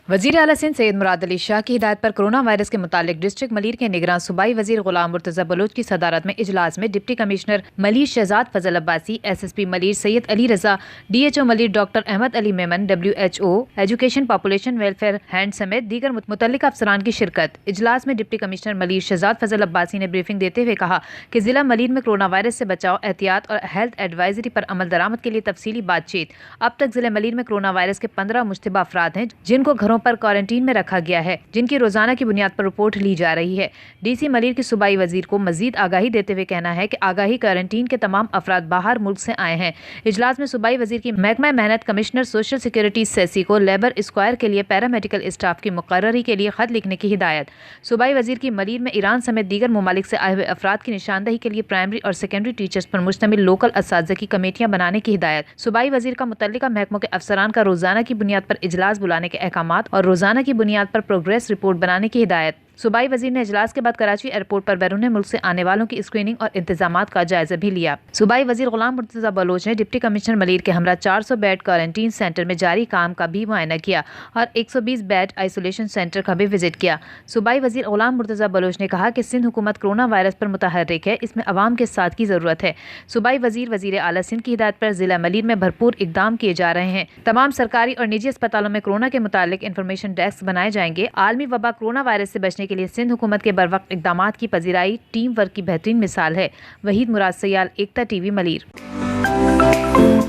وزیر اعلیٰ سندھ سید مراد علی شاہ کی ہدایت پر کورونا وائرس کے متعلق ڈسٹرکٹ ملیر کے نگراں صوبائی وزیر غلام مرتضی بلوچ کی صدارت میں اجلاس میں deputy commissioner Malir Shahzad Fazal Abbasi, SSP Malir Syed Ali Raza, DHO Malir doctor Ahmed Ali Memon, WHO education population welfare head سمیت دیگر متعلقہ افسران کی شرکت۔ اجلاس میں ڈپٹی کمشنر ملیر شہزاد فضل عباسی نے بریفنگ دیتے ہوئے کہا کہ ضلع ملیر میں کورونا وائرس سے بچاؤ، احتیاط اور ہیلتھ ایڈوائزری پر عمل درآمد کے لیے تفصیلی بات چیت۔ اب تک ضلع ملیر میں کورونا وائرس کے 15 مشتبہ افراد ہیں جن کو گھروں پر کوارنٹین میں رکھا گیا ہے، جن کی روزانہ کی بنیاد پر رپورٹ لی جا رہی ہے۔ DC ملیر کی صوبائی وزیر کو مزید آگاہی دیتے ہوئے کہنا ہے کہ آگاہی کوارنٹین کے تمام افراد باہر ملک سے آئے ہیں۔ اجلاس میں صوبائی وزیر کی محکمہ محنت کمشنر سوشل سیکورٹی سیسی کو لیبر اسکوائر کے لیے پیرامیڈیکل اسٹاف کی مقرری کے لیے خط لکھنے کی ہدایت۔ صوبائی وزیر کی ملیر میں ایران سمیت دیگر ممالک سے آئے ہوئے افراد کی نشاندہی کے لیے پرائمری اور سیکنڈری ٹیچرز پر مشتمل لوکل اساتذہ کی کمیٹیاں بنانے کی ہدایت۔ صوبائی وزیر کا متعلقہ محکموں کے افسران کا روزانہ کی بنیاد پر اجلاس بلانے کے احکامات اور روزانہ کی بنیاد پر پروگریس رپورٹ بنانے کی ہدایت۔ صوبائی وزیر نے اجلاس کے بعد کراچی ایئرپورٹ پر بیرون ملک سے آنے والوں کی اسکریننگ اور انتظامات کا جائزہ بھی لیا۔ صوبائی وزیر غلام مرتضی بلوچ نے ڈپٹی کمشنر ملیر کے ہمراہ 400 بیڈ کوارنٹین سینٹر میں جاری کام کا بھی معائنہ کیا اور 120 بیڈ آئسولیشن سینٹر کا بھی وزٹ کیا۔ صوبائی وزیر غلام مرتضی بلوچ نے کہا کہ سندھ حکومت کورونا وائرس پر متحرک ہے، اس میں عوام کے ساتھ کی ضرورت ہے۔ صوبائی وزیر اعلیٰ سندھ کی ہدایت پر ضلع ملیر میں بھرپور اقدام کیے جا رہے ہیں۔ تمام سرکاری اور نجی اسپتالوں میں کورونا کے متعلق انفارمیشن ڈیسک بنائے جائیں گے۔ عالمی وبا کورونا وائرس سے بچنے کے لیے سندھ حکومت کے بروقت اقدامات کی پذیرائی ٹیم ورک کی بہترین مثال ہے۔ وحید مراد سیال، ایکتا ٹی وی ملیر۔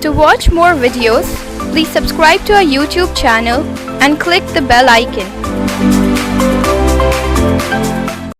To watch more videos, please subscribe to our YouTube channel and click the bell icon.